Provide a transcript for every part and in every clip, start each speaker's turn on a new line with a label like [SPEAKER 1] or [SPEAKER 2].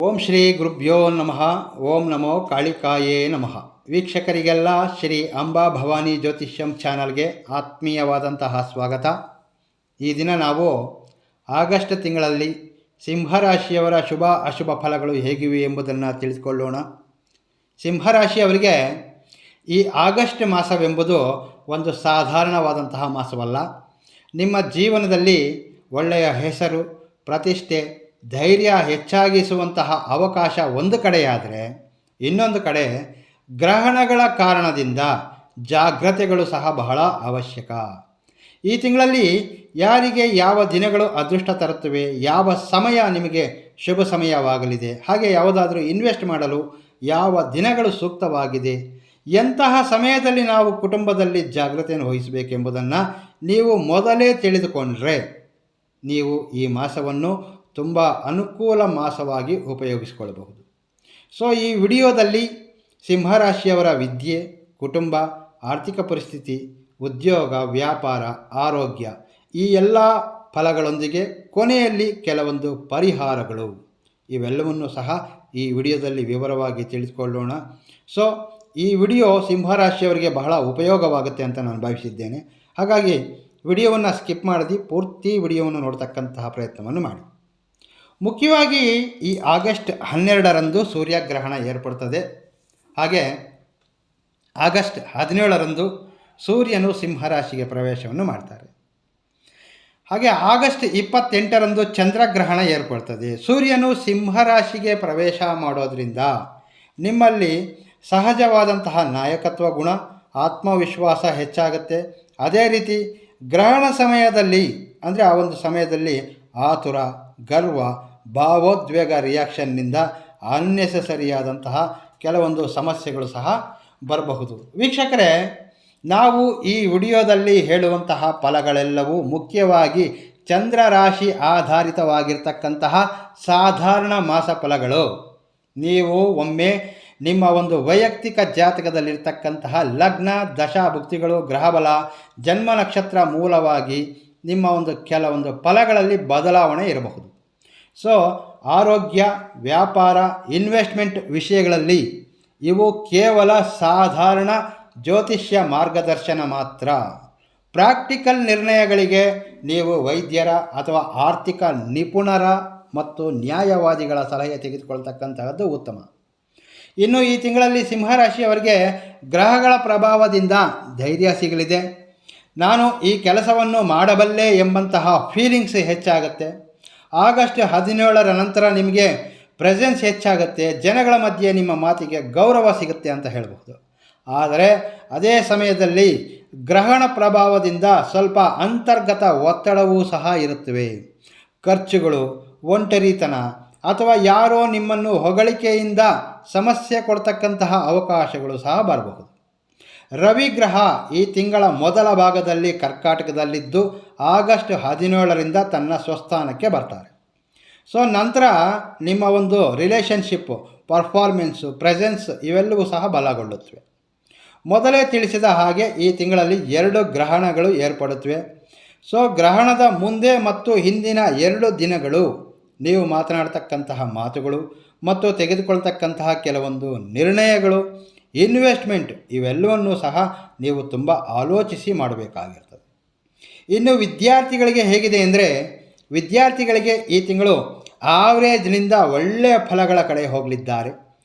[SPEAKER 1] ಓಂ ಶ್ರೀ ಗುರುಭ್ಯೋ ನಮಃ. ಓಂ ನಮೋ ಕಾಳಿಕಾಯೇ ನಮಃ. ವೀಕ್ಷಕರಿಗೆಲ್ಲ ಶ್ರೀ ಅಂಬಾ ಭವಾನಿ ಜ್ಯೋತಿಷ್ಯಂ ಚಾನಲ್ಗೆ ಆತ್ಮೀಯವಾದಂತಹ ಸ್ವಾಗತ. ಈ ದಿನ ನಾವು ಆಗಸ್ಟ್ ತಿಂಗಳಲ್ಲಿ ಸಿಂಹರಾಶಿಯವರ ಶುಭ ಅಶುಭ ಫಲಗಳು ಹೇಗಿವೆ ಎಂಬುದನ್ನು ತಿಳಿದುಕೊಳ್ಳೋಣ. ಸಿಂಹರಾಶಿಯವರಿಗೆ ಈ ಆಗಸ್ಟ್ ಮಾಸವೆಂಬುದು ಒಂದು ಸಾಧಾರಣವಾದಂತಹ ಮಾಸವಲ್ಲ. ನಿಮ್ಮ ಜೀವನದಲ್ಲಿ ಒಳ್ಳೆಯ ಹೆಸರು, ಪ್ರತಿಷ್ಠೆ, ಧೈರ್ಯ ಹೆಚ್ಚಾಗಿಸುವಂತಹ ಅವಕಾಶ ಒಂದು ಕಡೆಯಾದರೆ, ಇನ್ನೊಂದು ಕಡೆ ಗ್ರಹಣಗಳ ಕಾರಣದಿಂದ ಜಾಗ್ರತೆಗಳು ಸಹ ಬಹಳ ಅವಶ್ಯಕ. ಈ ತಿಂಗಳಲ್ಲಿ ಯಾರಿಗೆ ಯಾವ ದಿನಗಳು ಅದೃಷ್ಟ ತರುತ್ತವೆ, ಯಾವ ಸಮಯ ನಿಮಗೆ ಶುಭ ಸಮಯವಾಗಲಿದೆ, ಹಾಗೆ ಯಾವುದಾದರೂ ಇನ್ವೆಸ್ಟ್ ಮಾಡಲು ಯಾವ ದಿನಗಳು ಸೂಕ್ತವಾಗಿದೆ, ಎಂತಹ ಸಮಯದಲ್ಲಿ ನಾವು ಕುಟುಂಬದಲ್ಲಿ ಜಾಗ್ರತೆಯನ್ನು ವಹಿಸಬೇಕೆಂಬುದನ್ನು ನೀವು ಮೊದಲೇ ತಿಳಿದುಕೊಂಡ್ರೆ ನೀವು ಈ ಮಾಸವನ್ನು ತುಂಬ ಅನುಕೂಲ ಮಾಸವಾಗಿ ಉಪಯೋಗಿಸಿಕೊಳ್ಳಬಹುದು. ಸೊ ಈ ವಿಡಿಯೋದಲ್ಲಿ ಸಿಂಹರಾಶಿಯವರ ವಿದ್ಯೆ, ಕುಟುಂಬ, ಆರ್ಥಿಕ ಪರಿಸ್ಥಿತಿ, ಉದ್ಯೋಗ, ವ್ಯಾಪಾರ, ಆರೋಗ್ಯ ಈ ಎಲ್ಲ ಫಲಗಳೊಂದಿಗೆ ಕೊನೆಯಲ್ಲಿ ಕೆಲವೊಂದು ಪರಿಹಾರಗಳು ಇವೆಲ್ಲವನ್ನೂ ಸಹ ಈ ವಿಡಿಯೋದಲ್ಲಿ ವಿವರವಾಗಿ ತಿಳಿದುಕೊಳ್ಳೋಣ. ಸೊ ಈ ವಿಡಿಯೋ ಸಿಂಹರಾಶಿಯವರಿಗೆ ಬಹಳ ಉಪಯೋಗವಾಗುತ್ತೆ ಅಂತ ನಾನು ಭಾವಿಸಿದ್ದೇನೆ. ಹಾಗಾಗಿ ವಿಡಿಯೋವನ್ನು ಸ್ಕಿಪ್ ಮಾಡದೆ ಪೂರ್ತಿ ವಿಡಿಯೋವನ್ನು ನೋಡ್ತಕ್ಕಂತಹ ಪ್ರಯತ್ನವನ್ನು ಮಾಡಿ. ಮುಖ್ಯವಾಗಿ ಈ ಆಗಸ್ಟ್ 12ರಂದು ಸೂರ್ಯಗ್ರಹಣ ಏರ್ಪಡ್ತದೆ. ಹಾಗೆ ಆಗಸ್ಟ್ 17ರಂದು ಸೂರ್ಯನು ಸಿಂಹರಾಶಿಗೆ ಪ್ರವೇಶವನ್ನು ಮಾಡ್ತಾರೆ. ಹಾಗೆ ಆಗಸ್ಟ್ 28ರಂದು ಚಂದ್ರಗ್ರಹಣ ಏರ್ಪಡ್ತದೆ. ಸೂರ್ಯನು ಸಿಂಹರಾಶಿಗೆ ಪ್ರವೇಶ ಮಾಡೋದರಿಂದ ನಿಮ್ಮಲ್ಲಿ ಸಹಜವಾದಂತಹ ನಾಯಕತ್ವ ಗುಣ, ಆತ್ಮವಿಶ್ವಾಸ ಹೆಚ್ಚಾಗುತ್ತೆ. ಅದೇ ರೀತಿ ಗ್ರಹಣ ಸಮಯದಲ್ಲಿ ಅಂದರೆ ಆ ಒಂದು ಸಮಯದಲ್ಲಿ ಆತುರ, ಗರ್ವ, ಭಾವೋದ್ವೇಗ ರಿಯಾಕ್ಷನ್ನಿಂದ ಅನ್ನೆಸೆಸರಿಯಾದಂತಹ ಕೆಲವೊಂದು ಸಮಸ್ಯೆಗಳು ಸಹ ಬರಬಹುದು. ವೀಕ್ಷಕರೇ, ನಾವು ಈ ವಿಡಿಯೋದಲ್ಲಿ ಹೇಳುವಂತಹ ಫಲಗಳೆಲ್ಲವೂ ಮುಖ್ಯವಾಗಿ ಚಂದ್ರ ರಾಶಿ ಆಧಾರಿತವಾಗಿರ್ತಕ್ಕಂತಹ ಸಾಧಾರಣ ಮಾಸ ಫಲಗಳು. ನೀವು ಒಮ್ಮೆ ನಿಮ್ಮ ಒಂದು ವೈಯಕ್ತಿಕ ಜಾತಕದಲ್ಲಿರ್ತಕ್ಕಂತಹ ಲಗ್ನ, ದಶಾಭುಕ್ತಿಗಳು, ಗ್ರಹಬಲ, ಜನ್ಮ ನಕ್ಷತ್ರ ಮೂಲವಾಗಿ ನಿಮ್ಮ ಒಂದು ಕೆಲವೊಂದು ಫಲಗಳಲ್ಲಿ ಬದಲಾವಣೆ ಇರಬಹುದು. ಸೊ ಆರೋಗ್ಯ, ವ್ಯಾಪಾರ, ಇನ್ವೆಸ್ಟ್ಮೆಂಟ್ ವಿಷಯಗಳಲ್ಲಿ ಇವು ಕೇವಲ ಸಾಧಾರಣ ಜ್ಯೋತಿಷ್ಯ ಮಾರ್ಗದರ್ಶನ ಮಾತ್ರ. ಪ್ರಾಕ್ಟಿಕಲ್ ನಿರ್ಣಯಗಳಿಗೆ ನೀವು ವೈದ್ಯರ ಅಥವಾ ಆರ್ಥಿಕ ನಿಪುಣರ ಮತ್ತು ನ್ಯಾಯವಾದಿಗಳ ಸಲಹೆ ತೆಗೆದುಕೊಳ್ತಕ್ಕಂತಹದ್ದು ಉತ್ತಮ. ಇನ್ನು ಈ ತಿಂಗಳಲ್ಲಿ ಸಿಂಹರಾಶಿಯವರಿಗೆ ಗ್ರಹಗಳ ಪ್ರಭಾವದಿಂದ ಧೈರ್ಯ ಸಿಗಲಿದೆ. ನಾನು ಈ ಕೆಲಸವನ್ನು ಮಾಡಬಲ್ಲೆ ಎಂಬಂತಹ ಫೀಲಿಂಗ್ಸ್ ಹೆಚ್ಚಾಗುತ್ತೆ. ಆಗಸ್ಟ್ 17ರ ನಂತರ ನಿಮಗೆ ಪ್ರೆಸೆನ್ಸ್ ಹೆಚ್ಚಾಗುತ್ತೆ. ಜನಗಳ ಮಧ್ಯೆ ನಿಮ್ಮ ಮಾತಿಗೆ ಗೌರವ ಸಿಗುತ್ತೆ ಅಂತ ಹೇಳಬಹುದು. ಆದರೆ ಅದೇ ಸಮಯದಲ್ಲಿ ಗ್ರಹಣ ಪ್ರಭಾವದಿಂದ ಸ್ವಲ್ಪ ಅಂತರ್ಗತ ಒತ್ತಡವೂ ಸಹ ಇರುತ್ತವೆ. ಖರ್ಚುಗಳು, ಒಂಟರಿತನ ಅಥವಾ ಯಾರೋ ನಿಮ್ಮನ್ನು ಹೊಗಳಿಕೆಯಿಂದ ಸಮಸ್ಯೆ ಕೊಡ್ತಕ್ಕಂತಹ ಅವಕಾಶಗಳು ಸಹ ಬರಬಹುದು. ರವಿಗ್ರಹ ಈ ತಿಂಗಳ ಮೊದಲ ಭಾಗದಲ್ಲಿ ಕರ್ಕಾಟಕದಲ್ಲಿದ್ದು ಆಗಸ್ಟ್ 17ರಿಂದ ತನ್ನ ಸ್ವಸ್ಥಾನಕ್ಕೆ ಬರ್ತಾರೆ. ಸೊ ನಂತರ ನಿಮ್ಮ ಒಂದು ರಿಲೇಷನ್ಶಿಪ್ಪು, ಪರ್ಫಾರ್ಮೆನ್ಸು, ಪ್ರೆಸೆನ್ಸ್ ಇವೆಲ್ಲವೂ ಸಹ ಬಲಗೊಳ್ಳುತ್ತವೆ. ಮೊದಲೇ ತಿಳಿಸಿದ ಹಾಗೆ ಈ ತಿಂಗಳಲ್ಲಿ 2 ಗ್ರಹಣಗಳು ಏರ್ಪಡುತ್ತವೆ. ಸೊ ಗ್ರಹಣದ ಮುಂದೆ ಮತ್ತು ಹಿಂದಿನ 2 ದಿನಗಳು ನೀವು ಮಾತನಾಡ್ತಕ್ಕಂತಹ ಮಾತುಗಳು ಮತ್ತು ತೆಗೆದುಕೊಳ್ತಕ್ಕಂತಹ ಕೆಲವೊಂದು ನಿರ್ಣಯಗಳು, ಇನ್ವೆಸ್ಟ್ಮೆಂಟ್ ಇವೆಲ್ಲವನ್ನೂ ಸಹ ನೀವು ತುಂಬ ಆಲೋಚಿಸಿ ಮಾಡಬೇಕಾಗಿರ್ತದೆ. ಇನ್ನು ವಿದ್ಯಾರ್ಥಿಗಳಿಗೆ ಹೇಗಿದೆ ಅಂದರೆ, ವಿದ್ಯಾರ್ಥಿಗಳಿಗೆ ಈ ತಿಂಗಳು ಆವ್ರೇಜ್ನಿಂದ ಒಳ್ಳೆಯ ಫಲಗಳ ಕಡೆ ಹೋಗಲಿದ್ದಾರೆ.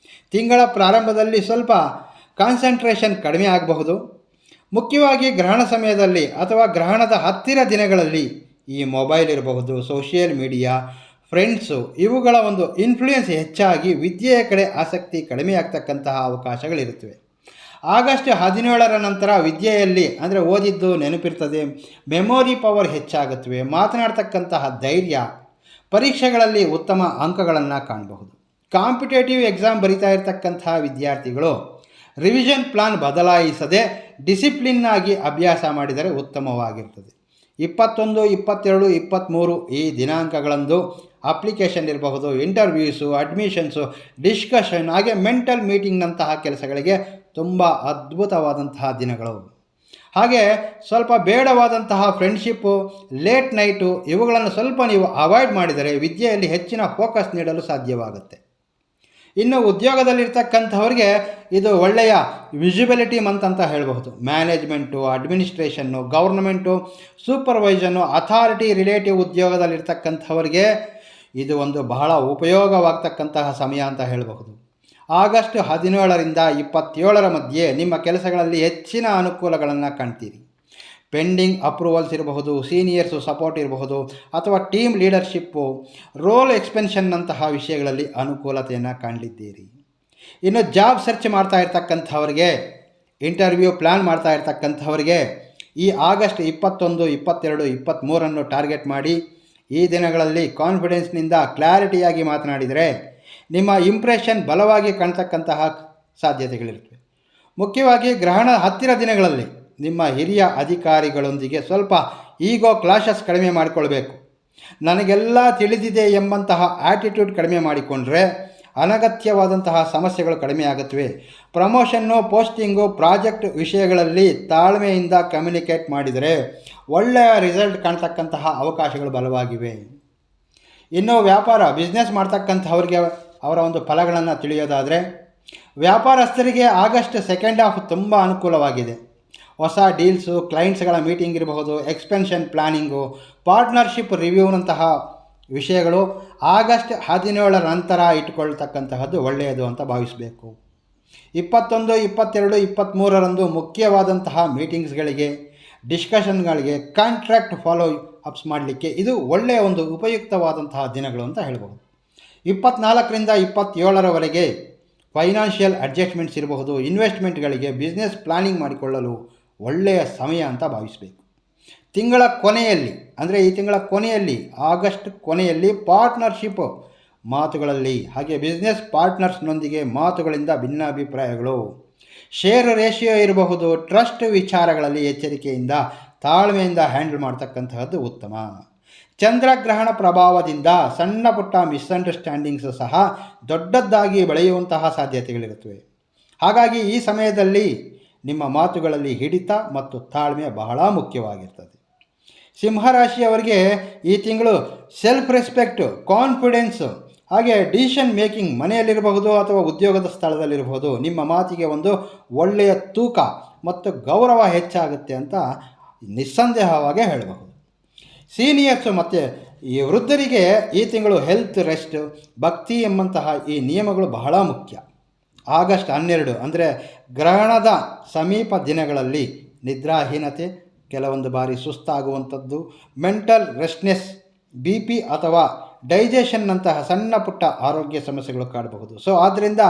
[SPEAKER 1] ತಿಂಗಳ ಪ್ರಾರಂಭದಲ್ಲಿ ಸ್ವಲ್ಪ ಕಾನ್ಸಂಟ್ರೇಷನ್ ಕಡಿಮೆ ಆಗಬಹುದು. ಮುಖ್ಯವಾಗಿ ಗ್ರಹಣ ಸಮಯದಲ್ಲಿ ಅಥವಾ ಗ್ರಹಣದ ಹತ್ತಿರ ದಿನಗಳಲ್ಲಿ ಈ ಮೊಬೈಲ್ ಇರಬಹುದು, ಸೋಷಿಯಲ್ ಮೀಡಿಯಾ, ಫ್ರೆಂಡ್ಸು ಇವುಗಳ ಒಂದು ಇನ್ಫ್ಲೂಯೆನ್ಸ್ ಹೆಚ್ಚಾಗಿ ವಿದ್ಯೆಯ ಕಡೆ ಆಸಕ್ತಿ ಕಡಿಮೆ ಆಗ್ತಕ್ಕಂತಹ ಅವಕಾಶಗಳಿರುತ್ತವೆ. ಆಗಸ್ಟ್ 17ರ ನಂತರ ವಿದ್ಯೆಯಲ್ಲಿ ಅಂದರೆ ಓದಿದ್ದು ನೆನಪಿರ್ತದೆ, ಮೆಮೊರಿ ಪವರ್ ಹೆಚ್ಚಾಗುತ್ತವೆ, ಮಾತನಾಡ್ತಕ್ಕಂತಹ ಧೈರ್ಯ, ಪರೀಕ್ಷೆಗಳಲ್ಲಿ ಉತ್ತಮ ಅಂಕಗಳನ್ನು ಕಾಣಬಹುದು. ಕಾಂಪಿಟೇಟಿವ್ ಎಕ್ಸಾಮ್ ಬರಿತಾ ಇರತಕ್ಕಂತಹ ವಿದ್ಯಾರ್ಥಿಗಳು ರಿವಿಷನ್ ಪ್ಲಾನ್ ಬದಲಾಯಿಸದೆ ಡಿಸಿಪ್ಲಿನ್ನಾಗಿ ಅಭ್ಯಾಸ ಮಾಡಿದರೆ ಉತ್ತಮವಾಗಿರ್ತದೆ. 21, 22, 23 ಈ ದಿನಾಂಕಗಳಂದು ಅಪ್ಲಿಕೇಶನ್ ಇರಬಹುದು, ಇಂಟರ್ವ್ಯೂಸು, ಅಡ್ಮಿಷನ್ಸು, ಡಿಸ್ಕಷನ್ ಹಾಗೆ ಮೆಂಟಲ್ ಮೀಟಿಂಗ್ನಂತಹ ಕೆಲಸಗಳಿಗೆ ತುಂಬ ಅದ್ಭುತವಾದಂತಹ ದಿನಗಳು. ಹಾಗೆ ಸ್ವಲ್ಪ ಬೇಡವಾದಂತಹ ಫ್ರೆಂಡ್ಶಿಪ್ಪು, ಲೇಟ್ ನೈಟು ಇವುಗಳನ್ನು ಸ್ವಲ್ಪ ನೀವು ಅವಾಯ್ಡ್ ಮಾಡಿದರೆ ವಿದ್ಯೆಯಲ್ಲಿ ಹೆಚ್ಚಿನ ಫೋಕಸ್ ನೀಡಲು ಸಾಧ್ಯವಾಗುತ್ತೆ. ಇನ್ನು ಉದ್ಯೋಗದಲ್ಲಿರ್ತಕ್ಕಂಥವ್ರಿಗೆ ಇದು ಒಳ್ಳೆಯ ವಿಸಿಬಿಲಿಟಿ ಮಂತ್ ಅಂತ ಹೇಳಬಹುದು. ಮ್ಯಾನೇಜ್ಮೆಂಟು, ಅಡ್ಮಿನಿಸ್ಟ್ರೇಷನ್ನು, ಗೌರ್ನಮೆಂಟು, ಸೂಪರ್ವೈಸನ್ನು, ಅಥಾರಿಟಿ ರಿಲೇಟಿವ್ ಉದ್ಯೋಗದಲ್ಲಿರ್ತಕ್ಕಂಥವ್ರಿಗೆ ಇದು ಒಂದು ಬಹಳ ಉಪಯೋಗವಾಗ್ತಕ್ಕಂತಹ ಸಮಯ ಅಂತ ಹೇಳಬಹುದು. ಆಗಸ್ಟ್ 17ರಿಂದ 27ರ ಮಧ್ಯೆ ನಿಮ್ಮ ಕೆಲಸಗಳಲ್ಲಿ ಹೆಚ್ಚಿನ ಅನುಕೂಲಗಳನ್ನು ಕಾಣ್ತೀರಿ. ಪೆಂಡಿಂಗ್ ಅಪ್ರೂವಲ್ಸ್ ಇರಬಹುದು, ಸೀನಿಯರ್ಸು ಸಪೋರ್ಟ್ ಇರಬಹುದು, ಅಥವಾ ಟೀಮ್ ಲೀಡರ್ಶಿಪ್ಪು, ರೋಲ್ ಎಕ್ಸ್ಪೆನ್ಷನ್ನಂತಹ ವಿಷಯಗಳಲ್ಲಿ ಅನುಕೂಲತೆಯನ್ನು ಕಾಣಲಿದ್ದೀರಿ. ಇನ್ನು ಜಾಬ್ ಸರ್ಚ್ ಮಾಡ್ತಾ ಇರ್ತಕ್ಕಂಥವ್ರಿಗೆ, ಇಂಟರ್ವ್ಯೂ ಪ್ಲ್ಯಾನ್ ಮಾಡ್ತಾ ಇರ್ತಕ್ಕಂಥವ್ರಿಗೆ ಈ ಆಗಸ್ಟ್ 21, 22, 23 ಟಾರ್ಗೆಟ್ ಮಾಡಿ ಈ ದಿನಗಳಲ್ಲಿ ಕಾನ್ಫಿಡೆನ್ಸ್ನಿಂದ ಕ್ಲಾರಿಟಿಯಾಗಿ ಮಾತನಾಡಿದರೆ ನಿಮ್ಮ ಇಂಪ್ರೆಷನ್ ಬಲವಾಗಿ ಕಾಣ್ತಕ್ಕಂತಹ ಸಾಧ್ಯತೆಗಳಿರ್ತವೆ. ಮುಖ್ಯವಾಗಿ ಗ್ರಹಣ ಹತ್ತಿರ ದಿನಗಳಲ್ಲಿ ನಿಮ್ಮ ಹಿರಿಯ ಅಧಿಕಾರಿಗಳೊಂದಿಗೆ ಸ್ವಲ್ಪ ಈಗೋ ಕ್ಲಾಶಸ್ ಕಡಿಮೆ ಮಾಡಿಕೊಳ್ಬೇಕು. ನನಗೆಲ್ಲ ತಿಳಿದಿದೆ ಎಂಬಂತಹ ಆ್ಯಟಿಟ್ಯೂಡ್ ಕಡಿಮೆ ಮಾಡಿಕೊಂಡ್ರೆ ಅನಗತ್ಯವಾದಂತಹ ಸಮಸ್ಯೆಗಳು ಕಡಿಮೆ ಆಗುತ್ತವೆ. ಪ್ರಮೋಷನ್ನು, ಪೋಸ್ಟಿಂಗು, ಪ್ರಾಜೆಕ್ಟ್ ವಿಷಯಗಳಲ್ಲಿ ತಾಳ್ಮೆಯಿಂದ ಕಮ್ಯುನಿಕೇಟ್ ಮಾಡಿದರೆ ಒಳ್ಳೆಯ ರಿಸಲ್ಟ್ ಕಾಣ್ತಕ್ಕಂತಹ ಅವಕಾಶಗಳು ಬಲವಾಗಿವೆ. ಇನ್ನು ಬಿಸ್ನೆಸ್ ಮಾಡ್ತಕ್ಕಂಥವ್ರಿಗೆ ಅವರ ಒಂದು ಫಲಗಳನ್ನು ತಿಳಿಯೋದಾದರೆ, ವ್ಯಾಪಾರಸ್ಥರಿಗೆ ಆಗಸ್ಟ್ 2nd ತುಂಬ ಅನುಕೂಲವಾಗಿದೆ. ಹೊಸ ಡೀಲ್ಸು, ಕ್ಲೈಂಟ್ಸ್ಗಳ ಮೀಟಿಂಗ್ ಇರಬಹುದು, ಎಕ್ಸ್ಪೆನ್ಷನ್ ಪ್ಲಾನಿಂಗು, ಪಾರ್ಟ್ನರ್ಶಿಪ್ ರಿವ್ಯೂನಂತಹ ವಿಷಯಗಳು ಆಗಸ್ಟ್ 17 ನಂತರ ಇಟ್ಕೊಳ್ತಕ್ಕಂತಹದ್ದು ಒಳ್ಳೆಯದು ಅಂತ ಭಾವಿಸಬೇಕು. 21, 22, 23ರಂದು ಮುಖ್ಯವಾದಂತಹ ಮೀಟಿಂಗ್ಸ್ಗಳಿಗೆ, ಡಿಸ್ಕಷನ್ಗಳಿಗೆ, ಕಾಂಟ್ರಾಕ್ಟ್ ಫಾಲೋ ಅಪ್ಸ್ ಮಾಡಲಿಕ್ಕೆ ಇದು ಒಳ್ಳೆಯ ಒಂದು ಉಪಯುಕ್ತವಾದಂತಹ ದಿನಗಳು ಅಂತ ಹೇಳ್ಬೋದು. 24ರಿಂದ 27ರವರೆಗೆ ಫೈನಾನ್ಷಿಯಲ್ ಅಡ್ಜಸ್ಟ್ಮೆಂಟ್ಸ್ ಇರಬಹುದು, ಇನ್ವೆಸ್ಟ್ಮೆಂಟ್ಗಳಿಗೆ, ಬಿಸ್ನೆಸ್ ಪ್ಲಾನಿಂಗ್ ಮಾಡಿಕೊಳ್ಳಲು ಒಳ್ಳೆಯ ಸಮಯ ಅಂತ ಭಾವಿಸಬೇಕು. ತಿಂಗಳ ಕೊನೆಯಲ್ಲಿ, ಅಂದರೆ ಈ ತಿಂಗಳ ಕೊನೆಯಲ್ಲಿ, ಆಗಸ್ಟ್ ಕೊನೆಯಲ್ಲಿ ಪಾರ್ಟ್ನರ್ಶಿಪ್ ಮಾತುಗಳಲ್ಲಿ, ಹಾಗೆ ಬಿಸ್ನೆಸ್ ಪಾರ್ಟ್ನರ್ಸ್ನೊಂದಿಗೆ ಮಾತುಗಳಿಂದ ಭಿನ್ನಾಭಿಪ್ರಾಯಗಳು, ಶೇರ್ ರೇಷಿಯೋ ಇರಬಹುದು, ಟ್ರಸ್ಟ್ ವಿಚಾರಗಳಲ್ಲಿ ಎಚ್ಚರಿಕೆಯಿಂದ ತಾಳ್ಮೆಯಿಂದ ಹ್ಯಾಂಡಲ್ ಮಾಡ್ತಕ್ಕಂತಹದ್ದು ಉತ್ತಮ. ಚಂದ್ರಗ್ರಹಣ ಪ್ರಭಾವದಿಂದ ಸಣ್ಣ ಪುಟ್ಟ ಮಿಸ್ಅಂಡರ್ಸ್ಟ್ಯಾಂಡಿಂಗ್ಸ್ ಸಹ ದೊಡ್ಡದಾಗಿ ಬೆಳೆಯುವಂತಹ ಸಾಧ್ಯತೆಗಳಿರುತ್ತವೆ. ಹಾಗಾಗಿ ಈ ಸಮಯದಲ್ಲಿ ನಿಮ್ಮ ಮಾತುಗಳಲ್ಲಿ ಹಿಡಿತ ಮತ್ತು ತಾಳ್ಮೆ ಬಹಳ ಮುಖ್ಯವಾಗಿರ್ತದೆ. ಸಿಂಹರಾಶಿಯವರಿಗೆ ಈ ತಿಂಗಳು ಸೆಲ್ಫ್ ರೆಸ್ಪೆಕ್ಟು, ಕಾನ್ಫಿಡೆನ್ಸು, ಹಾಗೆ ಡಿಸಿಷನ್ ಮೇಕಿಂಗ್ ಮನೆಯಲ್ಲಿರಬಹುದು ಅಥವಾ ಉದ್ಯೋಗದ ಸ್ಥಳದಲ್ಲಿರಬಹುದು, ನಿಮ್ಮ ಮಾತಿಗೆ ಒಂದು ಒಳ್ಳೆಯ ತೂಕ ಮತ್ತು ಗೌರವ ಹೆಚ್ಚಾಗುತ್ತೆ ಅಂತ ನಿಸ್ಸಂದೇಹವಾಗಿ ಹೇಳಬಹುದು. ಸೀನಿಯರ್ಸು ಮತ್ತು ಈ ವೃದ್ಧರಿಗೆ ಈ ತಿಂಗಳು ಹೆಲ್ತ್, ರೆಸ್ಟ್, ಭಕ್ತಿ ಎಂಬಂತಹ ಈ ನಿಯಮಗಳು ಬಹಳ ಮುಖ್ಯ. ಆಗಸ್ಟ್ 12 ಅಂದರೆ ಗ್ರಹಣದ ಸಮೀಪ ದಿನಗಳಲ್ಲಿ ನಿದ್ರಾಹೀನತೆ, ಕೆಲವೊಂದು ಬಾರಿ ಸುಸ್ತಾಗುವಂಥದ್ದು, ಮೆಂಟಲ್ ರೆಸ್ಟ್ನೆಸ್, BP ಅಥವಾ ಡೈಜೆಷನ್ನಂತಹ ಸಣ್ಣ ಪುಟ್ಟ ಆರೋಗ್ಯ ಸಮಸ್ಯೆಗಳು ಕಾಡಬಹುದು. ಸೊ ಆದ್ದರಿಂದ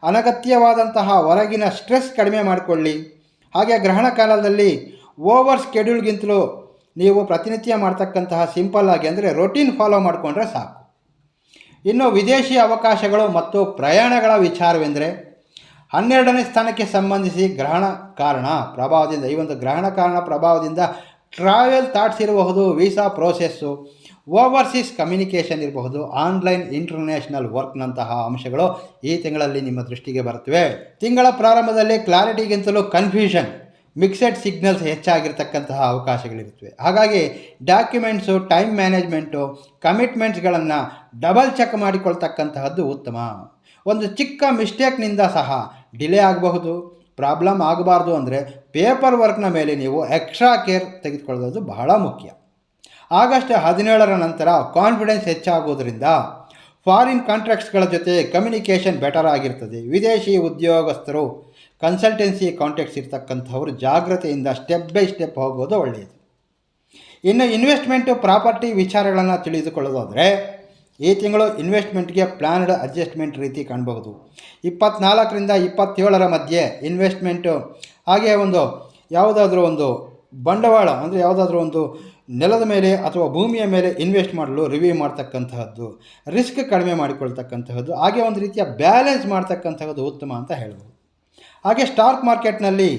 [SPEAKER 1] ಅನಗತ್ಯವಾದಂತಹ ಹೊರಗಿನ ಸ್ಟ್ರೆಸ್ ಕಡಿಮೆ ಮಾಡಿಕೊಳ್ಳಿ. ಹಾಗೆ ಗ್ರಹಣ ಕಾಲದಲ್ಲಿ ಓವರ್ ಸ್ಕೆಡ್ಯೂಲ್ಗಿಂತಲೂ ನೀವು ಪ್ರತಿನಿತ್ಯ ಮಾಡ್ತಕ್ಕಂತಹ ಸಿಂಪಲ್ ಆಗಿ ಅಂದರೆ ರೊಟೀನ್ ಫಾಲೋ ಮಾಡಿಕೊಂಡ್ರೆ ಸಾಕು. ಇನ್ನು ವಿದೇಶಿ ಅವಕಾಶಗಳು ಮತ್ತು ಪ್ರಯಾಣಗಳ ವಿಚಾರವೆಂದರೆ 12ನೇ ಸ್ಥಾನಕ್ಕೆ ಸಂಬಂಧಿಸಿ ಗ್ರಹಣ ಕಾರಣ ಪ್ರಭಾವದಿಂದ, ಈ ಒಂದು ಗ್ರಹಣ ಕಾರಣ ಪ್ರಭಾವದಿಂದ ಟ್ರಾವೆಲ್ ಥಾಟ್ಸ್ ಇರಬಹುದು, ವೀಸಾ ಪ್ರೋಸೆಸ್ಸು, ಓವರ್ಸೀಸ್ ಕಮ್ಯುನಿಕೇಷನ್ ಇರಬಹುದು, ಆನ್ಲೈನ್ ಇಂಟರ್ನ್ಯಾಷನಲ್ ವರ್ಕ್ನಂತಹ ಅಂಶಗಳು ಈ ತಿಂಗಳಲ್ಲಿ ನಿಮ್ಮ ದೃಷ್ಟಿಗೆ ಬರುತ್ತವೆ. ತಿಂಗಳ ಪ್ರಾರಂಭದಲ್ಲಿ ಕ್ಲಾರಿಟಿಗಿಂತಲೂ ಕನ್ಫ್ಯೂಷನ್, ಮಿಕ್ಸೆಡ್ ಸಿಗ್ನಲ್ಸ್ ಹೆಚ್ಚಾಗಿರ್ತಕ್ಕಂತಹ ಅವಕಾಶಗಳಿರುತ್ತವೆ. ಹಾಗಾಗಿ ಡಾಕ್ಯುಮೆಂಟ್ಸು, ಟೈಮ್ ಮ್ಯಾನೇಜ್ಮೆಂಟು, ಕಮಿಟ್ಮೆಂಟ್ಸ್ಗಳನ್ನು ಡಬಲ್ ಚೆಕ್ ಮಾಡಿಕೊಳ್ತಕ್ಕಂತಹದ್ದು ಉತ್ತಮ. ಒಂದು ಚಿಕ್ಕ ಮಿಸ್ಟೇಕ್ನಿಂದ ಸಹ ಡಿಲೇ ಆಗಬಹುದು. ಪ್ರಾಬ್ಲಮ್ ಆಗಬಾರ್ದು ಅಂದರೆ ಪೇಪರ್ ವರ್ಕ್ನ ಮೇಲೆ ನೀವು ಎಕ್ಸ್ಟ್ರಾ ಕೇರ್ ತೆಗೆದುಕೊಳ್ಳೋದು ಬಹಳ ಮುಖ್ಯ. ಆಗಸ್ಟ್ 17ರ ನಂತರ ಕಾನ್ಫಿಡೆನ್ಸ್ ಹೆಚ್ಚಾಗುವುದರಿಂದ ಫಾರಿನ್ ಕಾಂಟ್ರಾಕ್ಟ್ಸ್ಗಳ ಜೊತೆ ಕಮ್ಯುನಿಕೇಷನ್ ಬೆಟರ್ ಆಗಿರ್ತದೆ. ವಿದೇಶಿ ಉದ್ಯೋಗಸ್ಥರು, ಕನ್ಸಲ್ಟೆನ್ಸಿ ಕಾಂಟ್ಯಾಕ್ಟ್ಸ್ ಇರ್ತಕ್ಕಂಥವ್ರು ಜಾಗ್ರತೆಯಿಂದ ಸ್ಟೆಪ್ ಬೈ ಸ್ಟೆಪ್ ಹೋಗೋದು ಒಳ್ಳೆಯದು. ಇನ್ನು ಇನ್ವೆಸ್ಟ್ಮೆಂಟು, ಪ್ರಾಪರ್ಟಿ ವಿಚಾರಗಳನ್ನು ತಿಳಿದುಕೊಳ್ಳೋದಾದರೆ ಈ ತಿಂಗಳು ಇನ್ವೆಸ್ಟ್ಮೆಂಟ್ಗೆ ಪ್ಲ್ಯಾನ್ಡ್ ಅಡ್ಜಸ್ಟ್ಮೆಂಟ್ ರೀತಿ ಕಾಣಬಹುದು. 24ರಿಂದ 27ರ ಮಧ್ಯೆ ಇನ್ವೆಸ್ಟ್ಮೆಂಟು, ಹಾಗೆ ಒಂದು ಯಾವುದಾದ್ರೂ ಒಂದು ಬಂಡವಾಳ ಅಂದರೆ ಯಾವುದಾದ್ರೂ ಒಂದು ನೆಲದ ಮೇಲೆ ಅಥವಾ ಭೂಮಿಯ ಮೇಲೆ ಇನ್ವೆಸ್ಟ್ ಮಾಡಲು ರಿವ್ಯೂ ಮಾಡ್ತಕ್ಕಂತಹದ್ದು, ರಿಸ್ಕ್ ಕಡಿಮೆ ಮಾಡಿಕೊಳ್ತಕ್ಕಂತಹದ್ದು, ಹಾಗೆ ಒಂದು ರೀತಿಯ ಬ್ಯಾಲೆನ್ಸ್ ಮಾಡ್ತಕ್ಕಂತಹದ್ದು ಉತ್ತಮ ಅಂತ ಹೇಳ್ಬೋದು. ಹಾಗೆ ಸ್ಟಾಕ್ ಮಾರ್ಕೆಟ್ನಲ್ಲಿ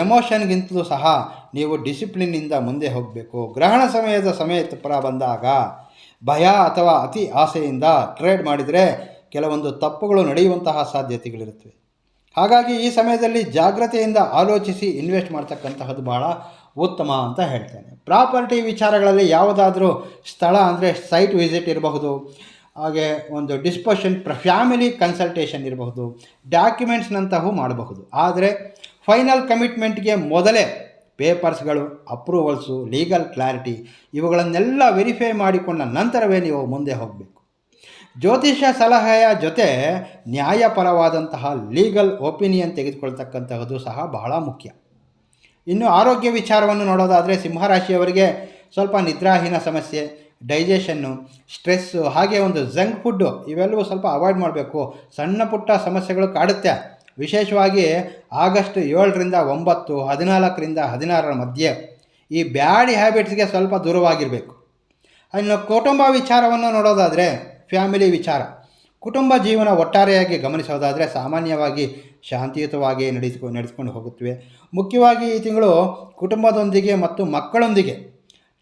[SPEAKER 1] ಎಮೋಷನ್ಗಿಂತಲೂ ಸಹ ನೀವು ಡಿಸಿಪ್ಲಿನ್ನಿಂದ ಮುಂದೆ ಹೋಗಬೇಕು. ಗ್ರಹಣ ಸಮಯದ ಪರ ಬಂದಾಗ ಭಯ ಅಥವಾ ಅತಿ ಆಸೆಯಿಂದ ಟ್ರೇಡ್ ಮಾಡಿದರೆ ಕೆಲವೊಂದು ತಪ್ಪುಗಳು ನಡೆಯುವಂತಹ ಸಾಧ್ಯತೆಗಳಿರುತ್ತವೆ. ಹಾಗಾಗಿ ಈ ಸಮಯದಲ್ಲಿ ಜಾಗ್ರತೆಯಿಂದ ಆಲೋಚಿಸಿ ಇನ್ವೆಸ್ಟ್ ಮಾಡ್ತಕ್ಕಂತಹದ್ದು ಬಹಳ ಉತ್ತಮ ಅಂತ ಹೇಳ್ತೇನೆ. ಪ್ರಾಪರ್ಟಿ ವಿಚಾರಗಳಲ್ಲಿ ಯಾವುದಾದ್ರೂ ಸ್ಥಳ ಅಂದರೆ ಸೈಟ್ ವಿಸಿಟ್ ಇರಬಹುದು, ಹಾಗೆ ಒಂದು ಡಿಸ್ಪೋಷನ್ ಫ್ಯಾಮಿಲಿ ಕನ್ಸಲ್ಟೇಷನ್ ಇರಬಹುದು, ಡಾಕ್ಯುಮೆಂಟ್ಸ್ನಂತಹವು ಮಾಡಬಹುದು. ಆದರೆ ಫೈನಲ್ ಕಮಿಟ್ಮೆಂಟ್ಗೆ ಮೊದಲೇ ಪೇಪರ್ಸ್ಗಳು, ಅಪ್ರೂವಲ್ಸು, ಲೀಗಲ್ ಕ್ಲಾರಿಟಿ ಇವುಗಳನ್ನೆಲ್ಲ ವೆರಿಫೈ ಮಾಡಿಕೊಂಡ ನಂತರವೇ ನೀವು ಮುಂದೆ ಹೋಗಬೇಕು. ಜ್ಯೋತಿಷ್ಯ ಸಲಹೆಯ ಜೊತೆ ನ್ಯಾಯಪರವಾದಂತಹ ಲೀಗಲ್ ಒಪಿನಿಯನ್ ತೆಗೆದುಕೊಳ್ತಕ್ಕಂತಹದ್ದು ಸಹ ಬಹಳ ಮುಖ್ಯ. ಇನ್ನು ಆರೋಗ್ಯ ವಿಚಾರವನ್ನು ನೋಡೋದಾದರೆ ಸಿಂಹರಾಶಿಯವರಿಗೆ ಸ್ವಲ್ಪ ನಿದ್ರಾಹೀನ ಸಮಸ್ಯೆ, ಡೈಜೆಷನ್ನು, ಸ್ಟ್ರೆಸ್ಸು, ಹಾಗೆ ಒಂದು ಜಂಕ್ ಫುಡ್ಡು ಇವೆಲ್ಲವೂ ಸ್ವಲ್ಪ ಅವಾಯ್ಡ್ ಮಾಡಬೇಕು. ಸಣ್ಣ ಪುಟ್ಟ ಸಮಸ್ಯೆಗಳು ಕಾಡುತ್ತೆ. ವಿಶೇಷವಾಗಿ ಆಗಸ್ಟ್ 7ರಿಂದ 9, 14ರಿಂದ 16 ಮಧ್ಯೆ ಈ ಬ್ಯಾಡ್ ಹ್ಯಾಬಿಟ್ಸ್ಗೆ ಸ್ವಲ್ಪ ದೂರವಾಗಿರಬೇಕು. ಇನ್ನು ಕುಟುಂಬ ವಿಚಾರವನ್ನು ನೋಡೋದಾದರೆ ಫ್ಯಾಮಿಲಿ ವಿಚಾರ, ಕುಟುಂಬ ಜೀವನ ಒಟ್ಟಾರೆಯಾಗಿ ಗಮನಿಸೋದಾದರೆ ಸಾಮಾನ್ಯವಾಗಿ ಶಾಂತಿಯುತವಾಗಿ ನಡೆಸ್ಕೊಂಡು ಹೋಗುತ್ತವೆ. ಮುಖ್ಯವಾಗಿ ಈ ತಿಂಗಳು ಕುಟುಂಬದೊಂದಿಗೆ ಮತ್ತು ಮಕ್ಕಳೊಂದಿಗೆ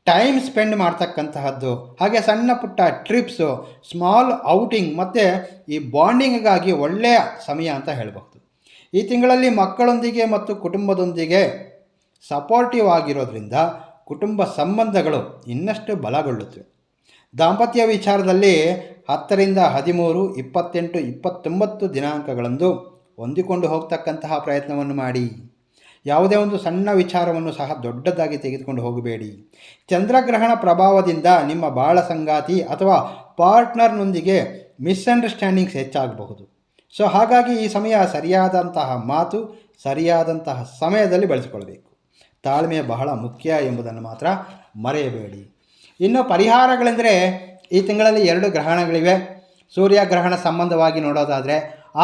[SPEAKER 1] ಟೈಮ್ ಸ್ಪೆಂಡ್ ಮಾಡ್ತಕ್ಕಂತಹದ್ದು, ಹಾಗೆ ಸಣ್ಣ ಪುಟ್ಟ ಟ್ರಿಪ್ಸು, ಸ್ಮಾಲ್ ಔಟಿಂಗ್ ಮತ್ತು ಈ ಬಾಂಡಿಂಗ್ಗಾಗಿ ಒಳ್ಳೆಯ ಸಮಯ ಅಂತ ಹೇಳಬಹುದು. ಈ ತಿಂಗಳಲ್ಲಿ ಮಕ್ಕಳೊಂದಿಗೆ ಮತ್ತು ಕುಟುಂಬದೊಂದಿಗೆ ಸಪೋರ್ಟಿವ್ ಆಗಿರೋದ್ರಿಂದ ಕುಟುಂಬ ಸಂಬಂಧಗಳು ಇನ್ನಷ್ಟು ಬಲಗೊಳ್ಳುತ್ತವೆ. ದಾಂಪತ್ಯ ವಿಚಾರದಲ್ಲಿ 10ರಿಂದ 13, 28, 29 ದಿನಾಂಕಗಳಂದು ಹೊಂದಿಕೊಂಡು ಹೋಗ್ತಕ್ಕಂತಹ ಪ್ರಯತ್ನವನ್ನು ಮಾಡಿ. ಯಾವುದೇ ಒಂದು ಸಣ್ಣ ವಿಚಾರವನ್ನು ಸಹ ದೊಡ್ಡದಾಗಿ ತೆಗೆದುಕೊಂಡು ಹೋಗಬೇಡಿ. ಚಂದ್ರಗ್ರಹಣ ಪ್ರಭಾವದಿಂದ ನಿಮ್ಮ ಬಾಳ ಸಂಗಾತಿ ಅಥವಾ ಪಾರ್ಟ್ನರ್ನೊಂದಿಗೆ ಮಿಸ್ಅಂಡರ್ಸ್ಟ್ಯಾಂಡಿಂಗ್ಸ್ ಹೆಚ್ಚಾಗಬಹುದು. ಸೊ ಹಾಗಾಗಿ ಈ ಸಮಯ ಸರಿಯಾದಂತಹ ಮಾತು ಸರಿಯಾದಂತಹ ಸಮಯದಲ್ಲಿ ಬಳಸಿಕೊಳ್ಬೇಕು. ತಾಳ್ಮೆ ಬಹಳ ಮುಖ್ಯ ಎಂಬುದನ್ನು ಮಾತ್ರ ಮರೆಯಬೇಡಿ. ಇನ್ನು ಪರಿಹಾರಗಳೆಂದರೆ ಈ ತಿಂಗಳಲ್ಲಿ 2 ಗ್ರಹಣಗಳಿವೆ. ಸೂರ್ಯಗ್ರಹಣ ಸಂಬಂಧವಾಗಿ ನೋಡೋದಾದರೆ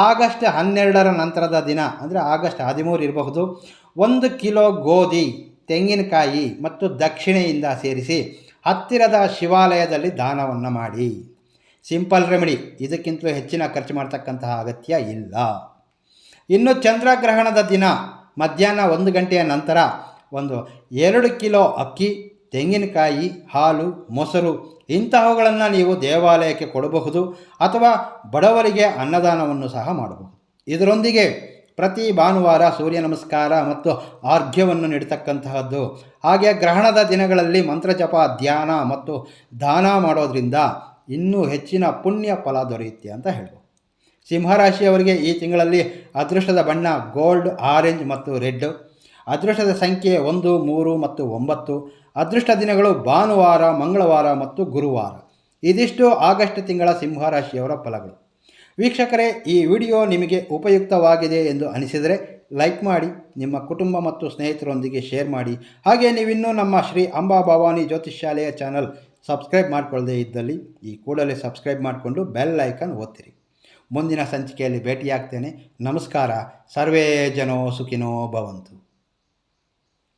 [SPEAKER 1] ಆಗಸ್ಟ್ 12ರ ನಂತರದ ದಿನ ಅಂದರೆ ಆಗಸ್ಟ್ 13 ಇರಬಹುದು. 1 ಕಿಲೋ ಗೋಧಿ, ತೆಂಗಿನಕಾಯಿ ಮತ್ತು ದಕ್ಷಿಣೆಯಿಂದ ಸೇರಿಸಿ ಹತ್ತಿರದ ಶಿವಾಲಯದಲ್ಲಿ ದಾನವನ್ನು ಮಾಡಿ. ಸಿಂಪಲ್ ರೆಮಿಡಿ, ಇದಕ್ಕಿಂತಲೂ ಹೆಚ್ಚಿನ ಖರ್ಚು ಮಾಡ್ತಕ್ಕಂತಹ ಅಗತ್ಯ ಇಲ್ಲ. ಇನ್ನು ಚಂದ್ರಗ್ರಹಣದ ದಿನ ಮಧ್ಯಾಹ್ನ 1 ಗಂಟೆಯ ನಂತರ 2 ಕಿಲೋ ಅಕ್ಕಿ, ತೆಂಗಿನಕಾಯಿ, ಹಾಲು, ಮೊಸರು ಇಂತಹವುಗಳನ್ನು ನೀವು ದೇವಾಲಯಕ್ಕೆ ಕೊಡಬಹುದು ಅಥವಾ ಬಡವರಿಗೆ ಅನ್ನದಾನವನ್ನು ಸಹ ಮಾಡಬಹುದು. ಇದರೊಂದಿಗೆ ಪ್ರತಿ ಭಾನುವಾರ ಸೂರ್ಯ ನಮಸ್ಕಾರ ಮತ್ತು ಅರ್ಘ್ಯವನ್ನು ನೀಡತಕ್ಕಂತಹದ್ದು, ಹಾಗೆ ಗ್ರಹಣದ ದಿನಗಳಲ್ಲಿ ಮಂತ್ರಜಪ, ಧ್ಯಾನ ಮತ್ತು ದಾನ ಮಾಡೋದ್ರಿಂದ ಇನ್ನೂ ಹೆಚ್ಚಿನ ಪುಣ್ಯ ಫಲ ದೊರೆಯುತ್ತೆ ಅಂತ ಹೇಳ್ಬೋದು. ಸಿಂಹರಾಶಿಯವರಿಗೆ ಈ ತಿಂಗಳಲ್ಲಿ ಅದೃಷ್ಟದ ಬಣ್ಣ ಗೋಲ್ಡ್, ಆರೆಂಜ್ ಮತ್ತು ರೆಡ್. ಅದೃಷ್ಟದ ಸಂಖ್ಯೆ 1, 3 ಮತ್ತು 9. ಅದೃಷ್ಟ ದಿನಗಳು ಭಾನುವಾರ, ಮಂಗಳವಾರ ಮತ್ತು ಗುರುವಾರ. ಇದಿಷ್ಟು ಆಗಸ್ಟ್ ತಿಂಗಳ ಸಿಂಹರಾಶಿಯವರ ಫಲಗಳು. ವೀಕ್ಷಕರೇ, ಈ ವಿಡಿಯೋ ನಿಮಗೆ ಉಪಯುಕ್ತವಾಗಿದೆ ಎಂದು ಅನಿಸಿದರೆ ಲೈಕ್ ಮಾಡಿ, ನಿಮ್ಮ ಕುಟುಂಬ ಮತ್ತು ಸ್ನೇಹಿತರೊಂದಿಗೆ ಶೇರ್ ಮಾಡಿ. ಹಾಗೆ ನೀವಿನ್ನೂ ನಮ್ಮ ಶ್ರೀ ಅಂಬಾ ಭವಾನಿ ಜ್ಯೋತಿಷ್ಯಾಲಯ ಚಾನಲ್ ಸಬ್ಸ್ಕ್ರೈಬ್ ಮಾಡಿಕೊಳ್ಳದೇ ಇದ್ದಲ್ಲಿ ಈ ಕೂಡಲೇ ಸಬ್ಸ್ಕ್ರೈಬ್ ಮಾಡಿಕೊಂಡು ಬೆಲ್ ಐಕಾನ್ ಒತ್ತಿರಿ. ಮುಂದಿನ ಸಂಚಿಕೆಯಲ್ಲಿ ಭೇಟಿಯಾಗ್ತೇನೆ. ನಮಸ್ಕಾರ. ಸರ್ವೇ ಜನೋ ಸುಖಿನೋ ಭವಂತು.